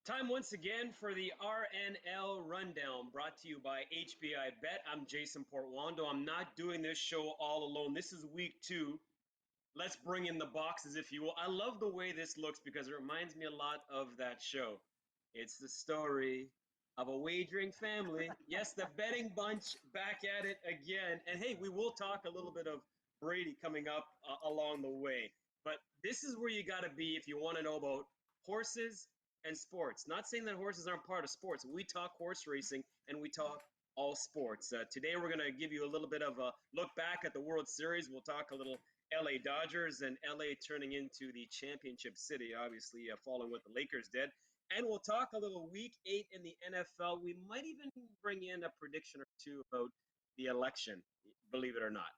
Time once again for the RNL Rundown, brought to you by HBI Bet. I'm Jason Portuondo. I'm not doing this show all alone. This is week two. Let's bring in the boxes, if you will. I love the way this looks because it reminds me a lot of that show. It's the story of a wagering family. Yes, the betting bunch back at it again. And hey, we will talk a little bit of Brady coming up along the way. But this is where you got to be if you want to know about horses and sports. Not saying that horses aren't part of sports. We talk horse racing and we talk all sports. Today we're going to give you a little bit of a look back at the World Series. We'll talk a little LA Dodgers and LA turning into the championship city, obviously following what the Lakers did. And we'll talk a little week 8 in the NFL. We might even bring in a prediction or two about the election, believe it or not.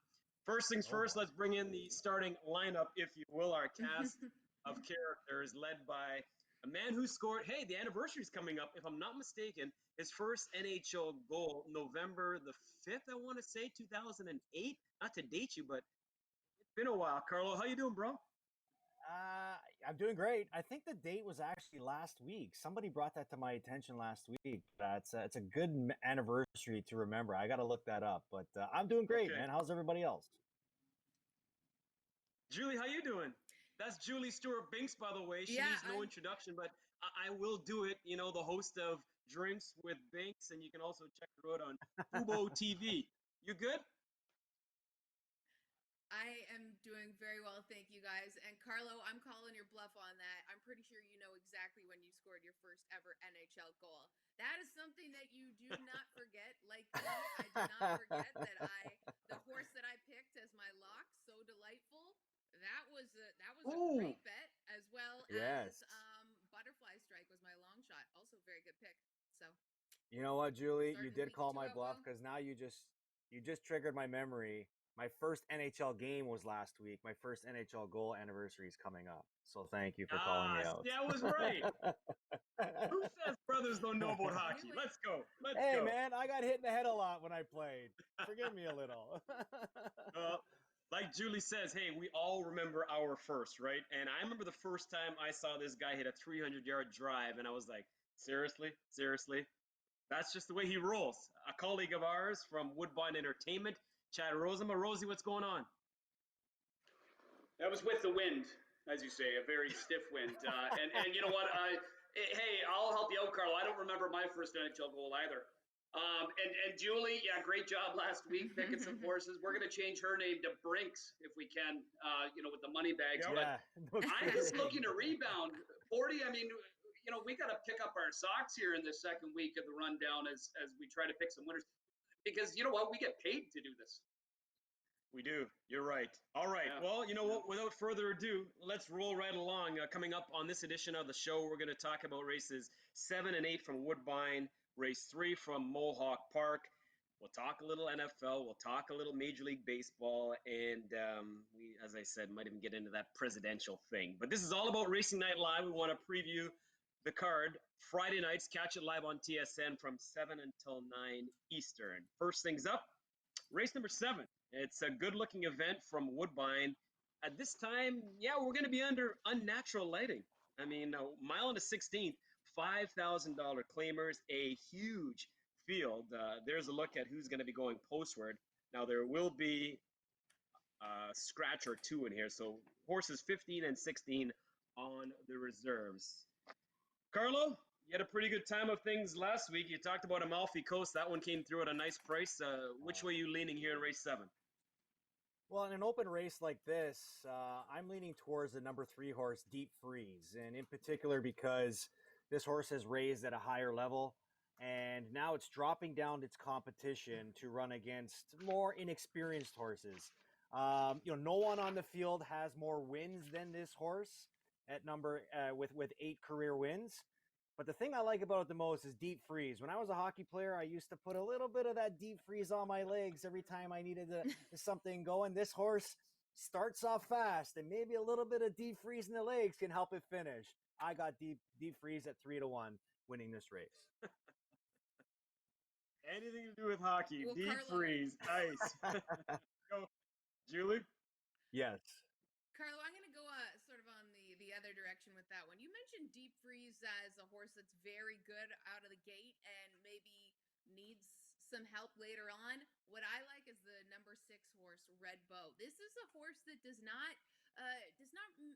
First things first, let's bring in the starting lineup, if you will, our cast of characters led by a man who scored, hey, the anniversary is coming up, if I'm not mistaken, his first NHL goal, November the 5th, I want to say, 2008. Not to date you, but it's been a while. Carlo, how you doing, bro? I'm doing great. I think the date was actually last week. Somebody brought that to my attention last week. It's a good anniversary to remember. I got to look that up. But I'm doing great, Okay. man. How's everybody else? Julie, how you doing? That's Julie Stewart-Binks, by the way. She needs no introduction, but I will do it. You know, the host of Drinks with Binks, and you can also check her out on Fubo TV. You good? I am doing very well, thank you guys. And Carlo, I'm calling your bluff on that. I'm pretty sure you know exactly when you scored your first ever NHL goal. That is something that you do not forget. Like me, I do not forget that the horse that I picked as my lock, So Delightful, that was a great bet, as well as Butterfly Strike was my long shot. Also very good pick. So you know what, Julie, you did call my bluff because now you just triggered my memory. My first NHL game was last week. My first NHL goal anniversary is coming up. So thank you for calling me out. Yeah, I was right. Who says brothers don't know about hockey? Let's go. Hey, man, I got hit in the head a lot when I played. Forgive me a little. Like Julie says, hey, we all remember our first, right? And I remember the first time I saw this guy hit a 300-yard drive, and I was like, seriously? Seriously? That's just the way he rolls. A colleague of ours from Woodbine Entertainment, Chad Rozema. Rosie, what's going on? That was with the wind, as you say, a very stiff wind. And you know what? Hey, I'll help you out, Carl. I don't remember my first NHL goal either. And Julie, yeah, great job last week picking some horses. We're going to change her name to Brinks if we can, with the money bags. Yeah. But I'm just looking to rebound. 40, I mean, we got to pick up our socks here in the second week of the rundown as we try to pick some winners. Because you know what? We get paid to do this. We do. You're right. All right. Yeah. Well, you know what? Without further ado, let's roll right along. Coming up on this edition of the show, we're going to talk about races 7 and 8 from Woodbine, race 3 from Mohawk Park. We'll talk a little NFL. We'll talk a little Major League Baseball. And we, as I said, might even get into that presidential thing. But this is all about Racing Night Live. We want to preview the card. Friday nights, catch it live on TSN from 7 until 9 Eastern. First things up, race number 7. It's a good-looking event from Woodbine. At this time, yeah, we're going to be under unnatural lighting. I mean, a mile and a 16th, $5,000 claimers, a huge field. There's a look at who's going to be going postward. Now, there will be a scratch or two in here, so horses 15 and 16 on the reserves. Carlo, you had a pretty good time of things last week. You talked about Amalfi Coast. That one came through at a nice price. Which way are you leaning here in race 7? Well, in an open race like this, I'm leaning towards the number 3 horse, Deep Freeze, and in particular because this horse has raised at a higher level, and now it's dropping down its competition to run against more inexperienced horses. No one on the field has more wins than this horse at with 8 career wins. But the thing I like about it the most is Deep Freeze. When I was a hockey player, I used to put a little bit of that Deep Freeze on my legs every time I needed something going. This horse starts off fast, and maybe a little bit of Deep Freeze in the legs can help it finish. I got Deep Freeze at 3-1 winning this race. Anything to do with hockey, well, Deep Carlo. Freeze, ice. Go, Julie? Yes. Carlo, I'm going to go sort of on the other direction with that one. You mentioned Deep Freeze as a horse that's very good out of the gate and maybe needs some help later on. What I like is the number 6 horse, Red Bow. This is a horse that does not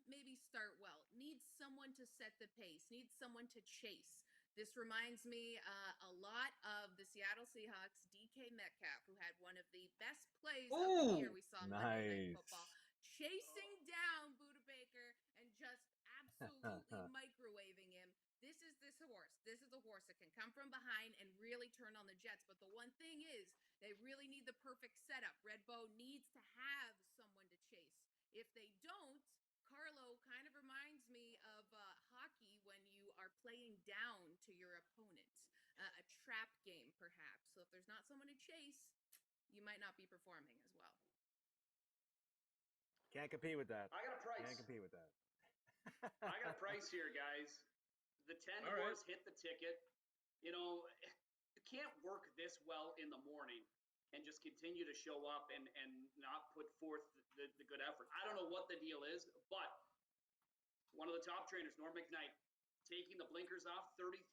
maybe start well. Needs someone to set the pace. Needs someone to chase. This reminds me a lot of the Seattle Seahawks, DK Metcalf, who had one of the best plays of the year we saw Monday Night Football, chasing down Buda Baker and just absolutely microwaving him. This is this horse. This is a horse that can come from behind and really turn on the jets. But the one thing is, they really need the perfect setup. Red Bow needs to have someone to chase. If they don't, Carlo kind of reminds me of hockey when you are playing down to your opponent, a trap game perhaps. So if there's not someone to chase, you might not be performing as well. Can't compete with that. I got a price. Can't compete with that. I got a price here, guys. The 10 horse hit the ticket. You know, you can't work this well in the morning and just continue to show up and not put forth the good effort. I don't know what the deal is, but one of the top trainers, Norm McKnight, taking the blinkers off, 33%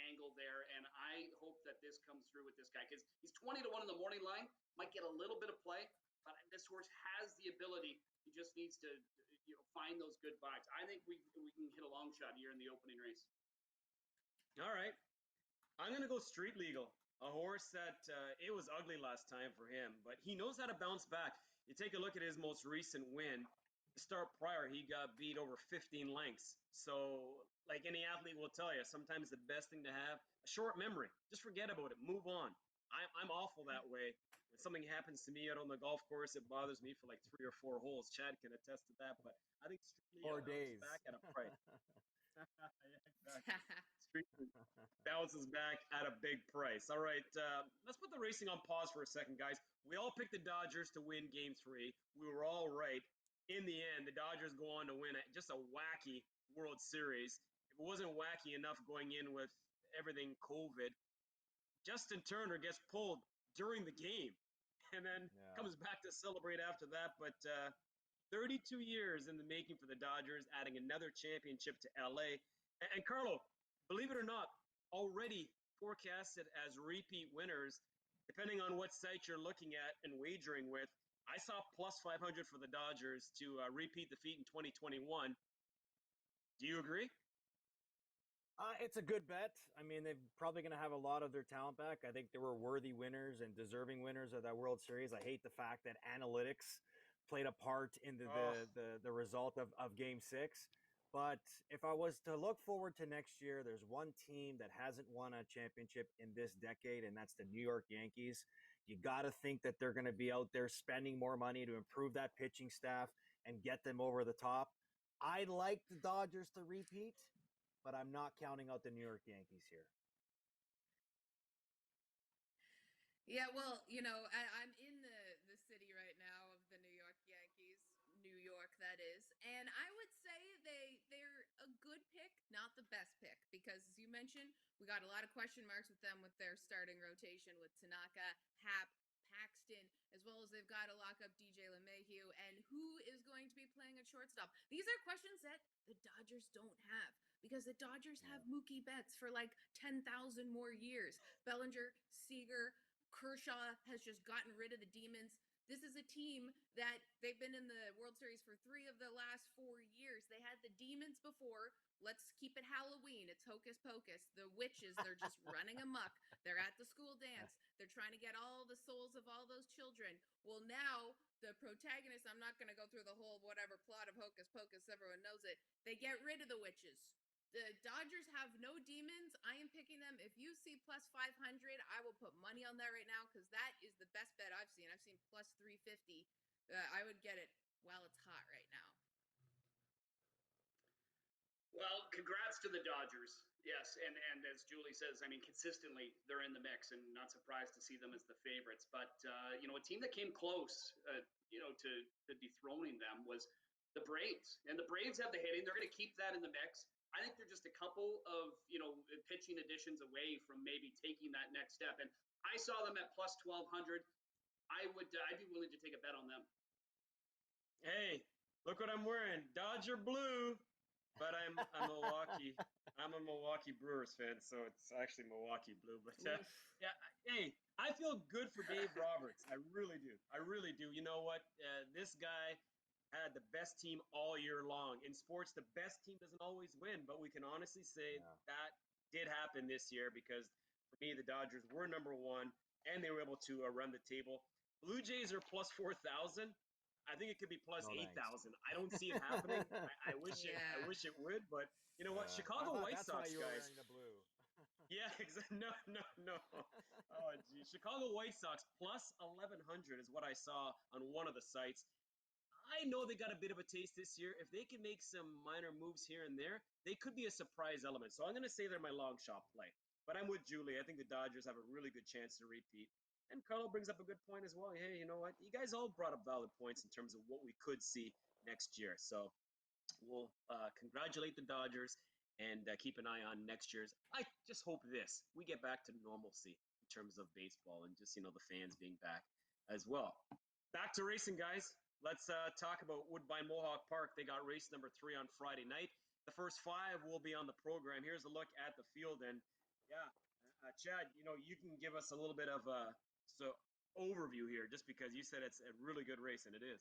angle there, and I hope that this comes through with this guy because he's 20 to 1 in the morning line, might get a little bit of play, but this horse has the ability. He just needs to find those good vibes. I think we can hit a long shot here in the opening race. All right. I'm going to go Street Legal, a horse that it was ugly last time for him, but he knows how to bounce back. You take a look at his most recent win. To start prior, he got beat over 15 lengths. So, like any athlete will tell you, sometimes the best thing to have, a short memory. Just forget about it. Move on. I'm awful that way. When something happens to me out on the golf course, it bothers me for like 3 or 4 holes. Chad can attest to that, but I think Street Legal bounces back at a price. Street bounces back at a big price. All right, let's put the racing on pause for a second, guys. We all picked the Dodgers to win Game 3. We were all right. In the end, the Dodgers go on to win just a wacky World Series. If it wasn't wacky enough going in with everything COVID, Justin Turner gets pulled during the game and then comes back to celebrate after that. But 32 years in the making for the Dodgers, adding another championship to LA. And Carlo, believe it or not, already forecasted as repeat winners, depending on what site you're looking at and wagering with. I saw plus 500 for the Dodgers to repeat the feat in 2021. Do you agree? It's a good bet. I mean, they're probably going to have a lot of their talent back. I think they were worthy winners and deserving winners of that World Series. I hate the fact that analytics played a part in the result of Game 6. But if I was to look forward to next year, there's one team that hasn't won a championship in this decade, and that's the New York Yankees. You got to think that they're going to be out there spending more money to improve that pitching staff and get them over the top. I'd like the Dodgers to repeat, but I'm not counting out the New York Yankees here. Yeah, well, I'm in the city right now of the New York Yankees, New York that is, and I would say they're a good pick, not the best pick, because as you mentioned, we got a lot of question marks with them with their starting rotation with Tanaka, Happ, Paxton, as well as they've got to lock up DJ LeMahieu, and who is going to be playing at shortstop? These are questions that the Dodgers don't have because the Dodgers have Mookie Betts for like 10,000 more years. Bellinger, Seager, Kershaw has just gotten rid of the demons. This is a team that they've been in the World Series for 3 of the last 4 years. They had the demons before. Let's keep it Halloween. It's hocus pocus. The witches, they're just running amok. They're at the school dance. They're trying to get all the souls of all those children. Well, now the protagonist, I'm not going to go through the whole whatever plot of hocus pocus. Everyone knows it. They get rid of the witches. The Dodgers have no demons. I am picking them. If you see plus 500, I will put money on that right now because that is the best bet I've seen. I've seen plus 350. I would get it while it's hot right now. Well, congrats to the Dodgers. Yes, and as Julie says, I mean, consistently they're in the mix, and not surprised to see them as the favorites. But a team that came close, to dethroning them was the Braves, and the Braves have the hitting. They're going to keep that in the mix. I think they're just a couple of pitching additions away from maybe taking that next step. And I saw them at plus 1,200. I'd be willing to take a bet on them. Hey, look what I'm wearing. Dodger blue. but I'm Milwaukee. I'm a Milwaukee Brewers fan, so it's actually Milwaukee Blue. But yeah, hey, I feel good for Dave Roberts. I really do. I really do. You know what? This guy had the best team all year long. In sports, the best team doesn't always win, but we can honestly say that did happen this year because for me, the Dodgers were number one and they were able to run the table. Blue Jays are plus 4,000. I think it could be plus No, 8,000. I don't see it happening. I wish it. I Yeah. wish it would, but you know what? I Chicago thought White that's why Sox you were guys. wearing the blue. Yeah, exactly. No, no, no. Oh, gee. Chicago White Sox plus 1,100 is what I saw on one of the sites. I know they got a bit of a taste this year. If they can make some minor moves here and there, they could be a surprise element. So I'm going to say they're my long shot play. But I'm with Julie. I think the Dodgers have a really good chance to repeat. And Carlo brings up a good point as well. Hey, you know what? You guys all brought up valid points in terms of what we could see next year. So we'll congratulate the Dodgers and keep an eye on next year's. I just hope we get back to normalcy in terms of baseball and just the fans being back as well. Back to racing, guys. Let's talk about Woodbine Mohawk Park. They got race number 3 on Friday night. The first 5 will be on the program. Here's a look at the field, and yeah, Chad, you can give us a little bit of a overview here, just because you said it's a really good race, and it is.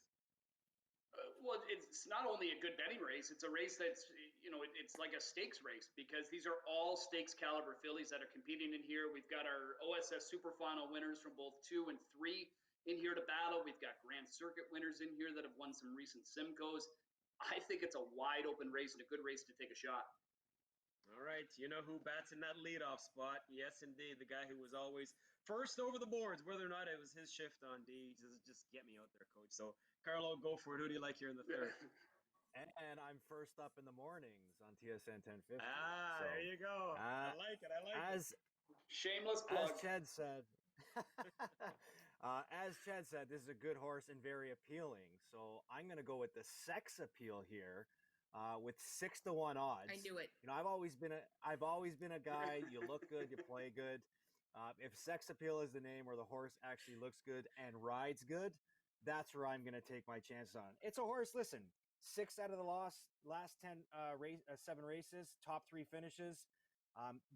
Well, it's not only a good betting race, it's a race that's, it's like a stakes race because these are all stakes caliber fillies that are competing in here. We've got our OSS Super Final winners from both 2 and 3 in here to battle. We've got Grand Circuit winners in here that have won some recent Simcoes. I think it's a wide open race and a good race to take a shot. All right, you know who bats in that leadoff spot? Yes, indeed, the guy who was always first over the boards, whether or not it was his shift on D. Just get me out there, coach. So, Carlo, go for it. Who do you like here in the third? And I'm first up in the mornings on TSN 1050. There you go. I like it. Shameless plug. As Chad said, this is a good horse and very appealing. So I'm going to go with the sex appeal here, with 6 to 1 odds. I knew it. I've always been a guy. You look good, you play good. If sex appeal is the name, where the horse actually looks good and rides good, that's where I'm going to take my chances on. It's a horse. Listen, 6 out of the last 7 races, top 3 finishes.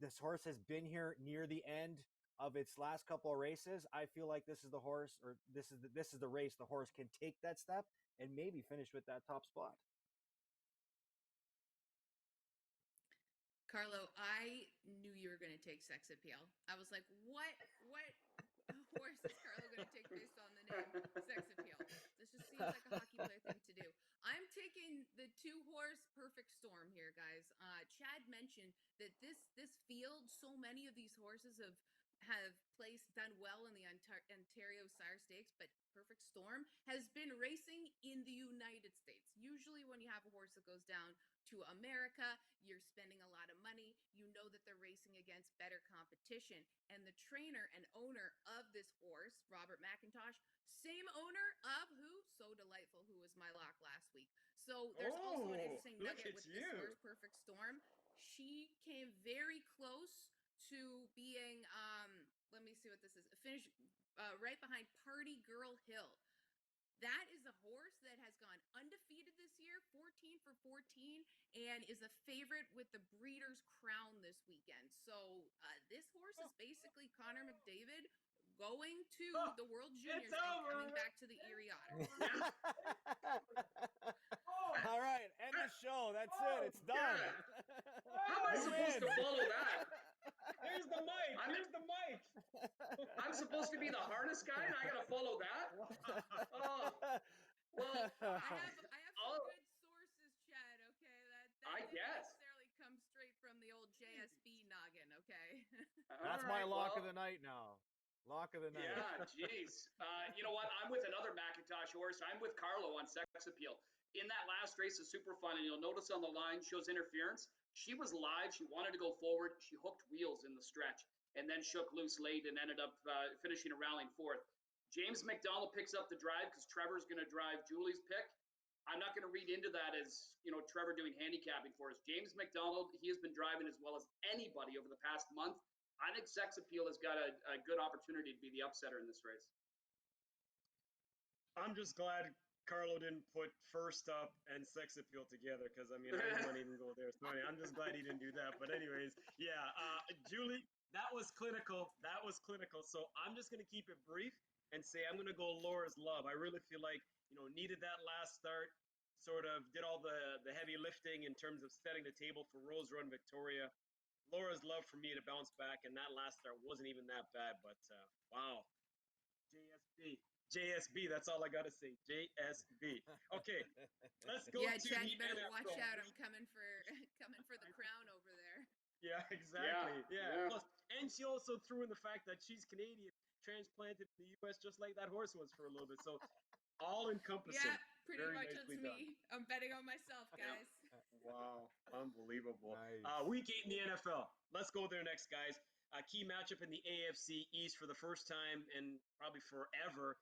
This horse has been here near the end of its last couple of races. I feel like this is the horse, or this is the race the horse can take that step and maybe finish with that top spot. Carlo, I knew you were going to take sex appeal. I was like, what horse is Carlo going to take based on the name sex appeal? This just seems like a hockey player thing to do. I'm taking the 2-horse Perfect Storm here, guys. Chad mentioned that this field, so many of these horses have done well in the Ontario Sire Stakes, but Perfect Storm has been racing in the United States. Usually when you have a horse that goes down to America, you're spending a lot of money. You know that they're racing against better competition. And the trainer and owner of this horse, Robert McIntosh, same owner of who? So Delightful, who was my lock last week. So there's also an interesting nugget with this horse, Perfect Storm. She came very close to being, let me see what this is, finish right behind Party Girl Hill. That is a horse that has gone undefeated this year, 14 for 14, and is a favorite with the Breeders' Crown this weekend. So this horse is basically Connor McDavid going to the World Juniors and coming back to the Erie Otters. All right, end the show. That's it. It's done. How am I supposed to follow that? There's the mic. I'm supposed to be the harness guy, and I gotta follow that. Oh, well, I have some good sources, Chad. Okay, that I didn't guess necessarily come straight from the old JSB noggin. Okay. That's my lock of the night now. Lock of the night. Yeah, jeez. You know what? I'm with another McIntosh horse. I'm with Carlo on sex appeal. In that last race of Super Fun, and you'll notice on the line shows interference. She was live. She wanted to go forward. She hooked wheels in the stretch and then shook loose late and ended up finishing a rallying 4th. James McDonald picks up the drive because Trevor's going to drive Julie's pick. I'm not going to read into that as, Trevor doing handicapping for us. James McDonald, he has been driving as well as anybody over the past month. I think sex appeal has got a good opportunity to be the upsetter in this race. I'm just glad Carlo didn't put first up and sex appeal together because I mean I didn't want to even go there. So anyway, I'm just glad he didn't do that. But anyways, yeah, Julie, that was clinical. That was clinical. So I'm just gonna keep it brief and say I'm gonna go Laura's Love. I really feel like needed that last start. Sort of did all the heavy lifting in terms of setting the table for Rose Run Victoria. Laura's Love for me to bounce back, and that last start wasn't even that bad. But wow, JSB. JSB, that's all I got to say. JSB. Okay, let's go Yeah, to Chad, the you better watch NFL. out. I'm coming for coming for the crown over there. Yeah, exactly. Yeah. Plus, and she also threw in the fact that she's Canadian, transplanted to the U.S. just like that horse was for a little bit. So all encompassing. Yeah, pretty Very much nicely it's done. me. I'm betting on myself, Yeah. guys. Wow, unbelievable. Nice. Week 8 in the NFL. Let's go there next, guys. Key matchup in the AFC East for the first time in probably forever.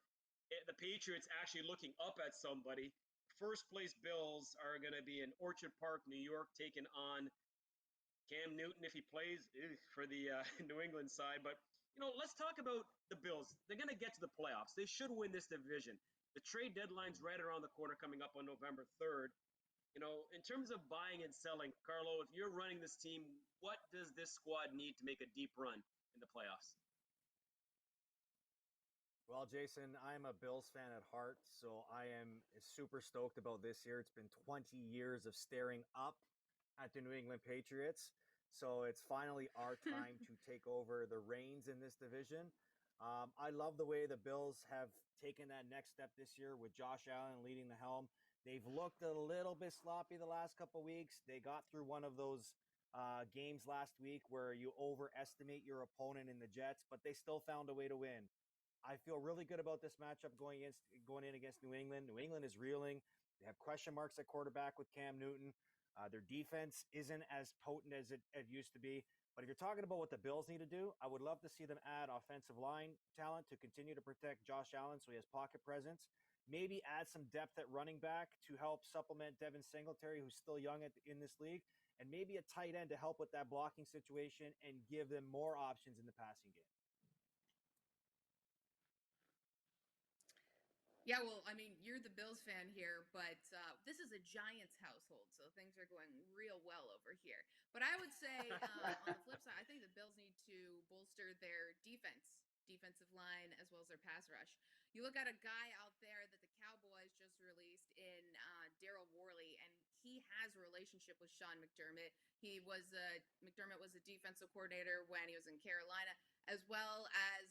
The Patriots actually looking up at somebody. First place Bills are going to be in Orchard Park, New York, taking on Cam Newton if he plays for the New England side. But, let's talk about the Bills. They're going to get to the playoffs. They should win this division. The trade deadline's right around the corner coming up on November 3rd. In terms of buying and selling, Carlo, if you're running this team, what does this squad need to make a deep run in the playoffs? Well, Jason, I'm a Bills fan at heart, so I am super stoked about this year. It's been 20 years of staring up at the New England Patriots, so it's finally our time to take over the reins in this division. I love the way the Bills have taken that next step this year with Josh Allen leading the helm. They've looked a little bit sloppy the last couple weeks. They got through one of those games last week where you overestimate your opponent in the Jets, but they still found a way to win. I feel really good about this matchup going in against New England. New England is reeling. They have question marks at quarterback with Cam Newton. Their defense isn't as potent as it used to be. But if you're talking about what the Bills need to do, I would love to see them add offensive line talent to continue to protect Josh Allen so he has pocket presence. Maybe add some depth at running back to help supplement Devin Singletary, who's still young in this league. And maybe a tight end to help with that blocking situation and give them more options in the passing game. Yeah, well, I mean, you're the Bills fan here, but this is a Giants household, so things are going real well over here. But I would say, on the flip side, I think the Bills need to bolster their defensive line, as well as their pass rush. You look at a guy out there that the Cowboys just released in Daryl Worley, and he has a relationship with Sean McDermott. McDermott was a defensive coordinator when he was in Carolina, as well as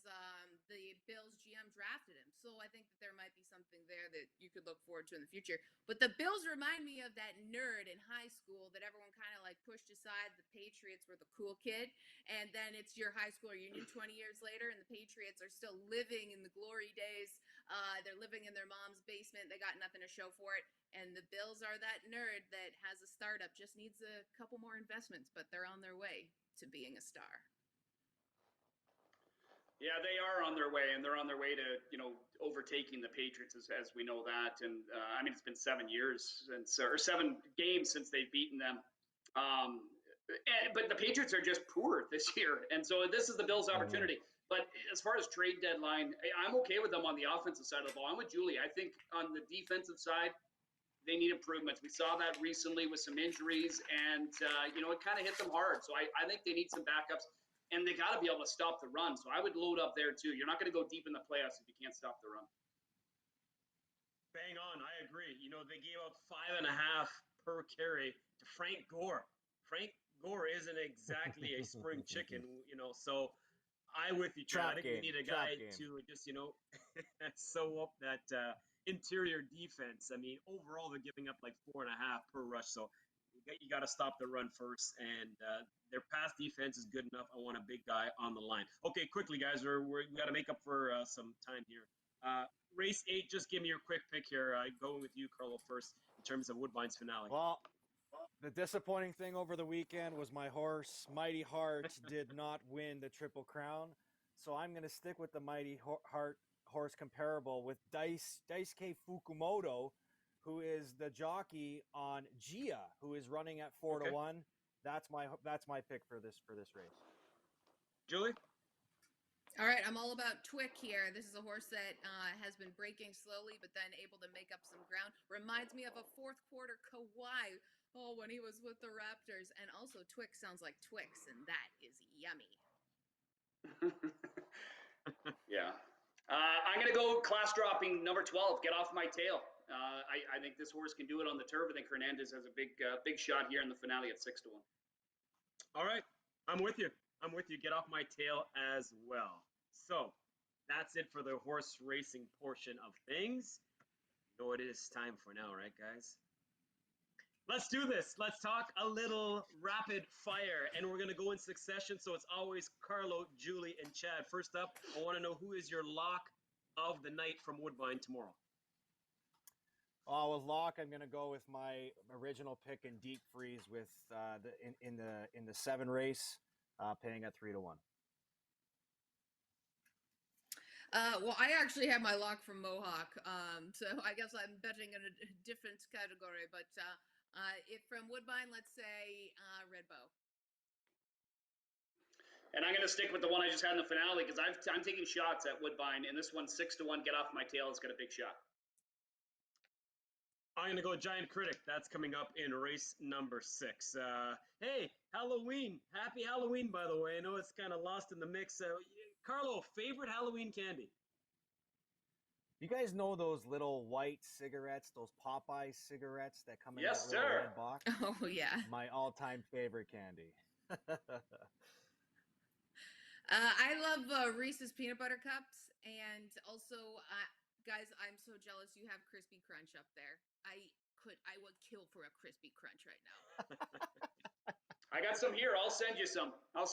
the Bills GM drafted him. So I think that there might be something there that you could look forward to in the future. But the Bills remind me of that nerd in high school that everyone kind of like pushed aside. The Patriots were the cool kid. And then it's your high school reunion 20 years later, and the Patriots are still living in the glory days. They're living in their mom's basement. They got nothing to show for it. And the Bills are that nerd that has a startup, just needs a couple more investments, but they're on their way to being a star. Yeah, they are on their way, and they're on their way to overtaking the Patriots as we know that. And I mean, it's been 7 years or 7 games since they've beaten them. But the Patriots are just poor this year, and so this is the Bills' opportunity. But as far as trade deadline, I'm okay with them on the offensive side of the ball. I'm with Julie. I think on the defensive side, they need improvements. We saw that recently with some injuries, and it kind of hit them hard. So I think they need some backups. And they got to be able to stop the run. So I would load up there too. You're not going to go deep in the playoffs if you can't stop the run. Bang on. I agree. They gave up 5.5 per carry to Frank Gore. Frank Gore isn't exactly a spring chicken, so I with you, Chad. I think we need a guy to just, sew up that interior defense. I mean, overall, they're giving up like 4.5 per rush. So you got to stop the run first, and their pass defense is good enough. I want a big guy on the line. Okay, quickly, guys, we got to make up for some time here. Race 8, just give me your quick pick here. Going with you, Carlo, first in terms of Woodbine's finale. Well, the disappointing thing over the weekend was my horse, Mighty Heart, did not win the Triple Crown. So I'm going to stick with the Mighty Heart horse comparable with Daisuke Fukumoto, who is the jockey on Gia, who is running at 4-1. That's my pick for this race. Julie? All right, I'm all about Twick here. This is a horse that has been breaking slowly, but then able to make up some ground. Reminds me of a fourth quarter Kawhi. Oh, when he was with the Raptors. And also, Twick sounds like Twix, and that is yummy. Yeah. I'm going to go class dropping number 12, Get Off My Tail. I think this horse can do it on the turf. I think Hernandez has a big shot here in the finale at 6-1. All right, I'm with you. I'm with you. Get Off My Tail as well. So that's it for the horse racing portion of things. You know what it is time for now, right, guys? Let's do this. Let's talk a little rapid fire, and we're going to go in succession. So it's always Carlo, Julie, and Chad. First up, I want to know who is your lock of the night from Woodbine tomorrow. Oh, with lock, I'm going to go with my original pick in Deep Freeze with in the 7 race, paying at 3-1. Well, I actually have my lock from Mohawk, so I guess I'm betting in a different category. But if from Woodbine, let's say Red Bow. And I'm going to stick with the one I just had in the finale because I'm taking shots at Woodbine, and this one 6-1, Get Off My Tail, has got a big shot. I'm going to go Giant Critic. That's coming up in race number 6. Hey, Halloween. Happy Halloween, by the way. I know it's kind of lost in the mix. Carlo, favorite Halloween candy? You guys know those little white cigarettes, those Popeye cigarettes that come in Yes, that little sir. red box? Oh, yeah. My all-time favorite candy. I love Reese's Peanut Butter Cups. And also, guys, I'm so jealous you have Crispy Crunch up there. I would kill for a Crispy Crunch right now. I got some here. I'll send you some. I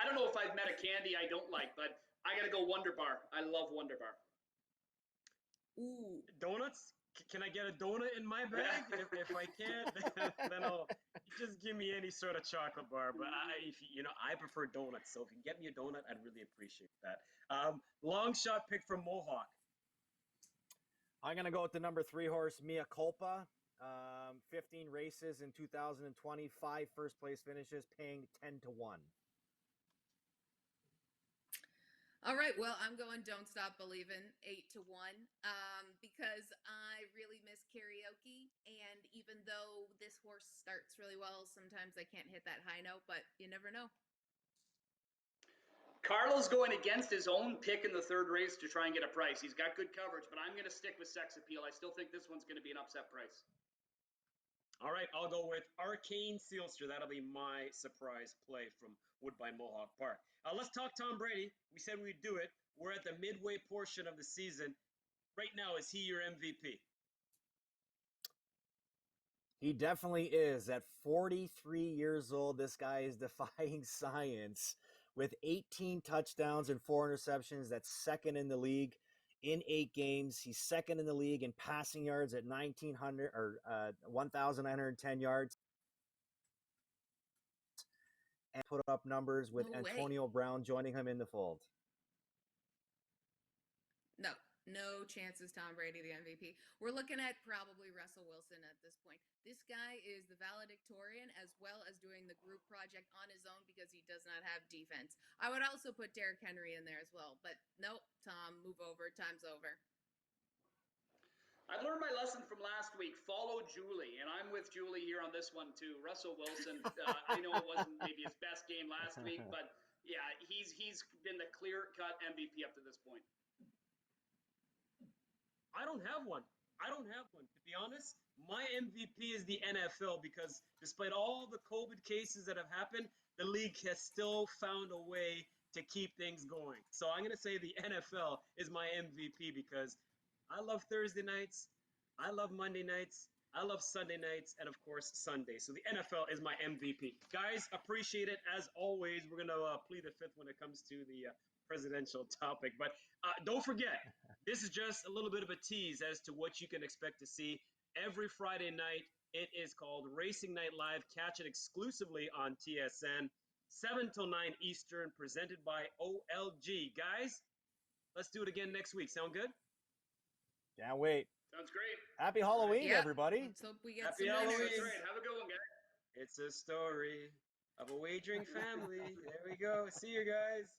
don't know if I've met a candy I don't like, but I got to go Wonder Bar. I love Wonder Bar. Ooh, donuts? Can I get a donut in my bag? if I can't, then I'll just give me any sort of chocolate bar. But I prefer donuts. So if you can get me a donut, I'd really appreciate that. Long shot pick from Mohawk. I'm going to go with the number 3 horse, Mia Culpa. 15 races in 2020, 5 first place finishes, paying 10-1. All right, well, I'm going Don't Stop Believin', 8-1, because I really miss karaoke, and even though this horse starts really well, sometimes I can't hit that high note, but you never know. Carlo's going against his own pick in the 3rd race to try and get a price. He's got good coverage, but I'm going to stick with Sex Appeal. I still think this one's going to be an upset price. All right, I'll go with Arcane Sealster. That'll be my surprise play from Woodbine Mohawk Park. Let's talk Tom Brady. We said we'd do it. We're at the midway portion of the season. Right now, is he your MVP? He definitely is. At 43 years old, this guy is defying science. With 18 touchdowns and 4 interceptions, that's second in the league in 8 games. He's second in the league in passing yards at 1,910 yards. And put up numbers with Antonio Brown joining him in the fold. No chances Tom Brady the MVP. We're looking at probably Russell Wilson at this point. This guy is the valedictorian as well as doing the group project on his own because he does not have defense. I would also put Derrick Henry in there as well, but nope, Tom, move over. Time's over. I learned my lesson from last week. Follow Julie, and I'm with Julie here on this one too. Russell Wilson, I know it wasn't maybe his best game last week, but yeah, he's been the clear-cut MVP up to this point. I don't have one. To be honest, my MVP is the NFL because despite all the COVID cases that have happened, the league has still found a way to keep things going. So I'm going to say the NFL is my MVP because I love Thursday nights, I love Monday nights, I love Sunday nights, and of course Sunday. So the NFL is my MVP. Guys, appreciate it. As always, we're going to plead the fifth when it comes to the presidential topic. But don't forget, this is just a little bit of a tease as to what you can expect to see every Friday night. It is called Racing Night Live. Catch it exclusively on TSN, 7 till 9 Eastern, presented by OLG. Guys, let's do it again next week. Sound good? Can't wait. Sounds great. Happy Halloween, everybody. Let's hope we get Happy some Halloween. That's right. Have a good one, guys. It's a story of a wagering family. There we go. See you guys.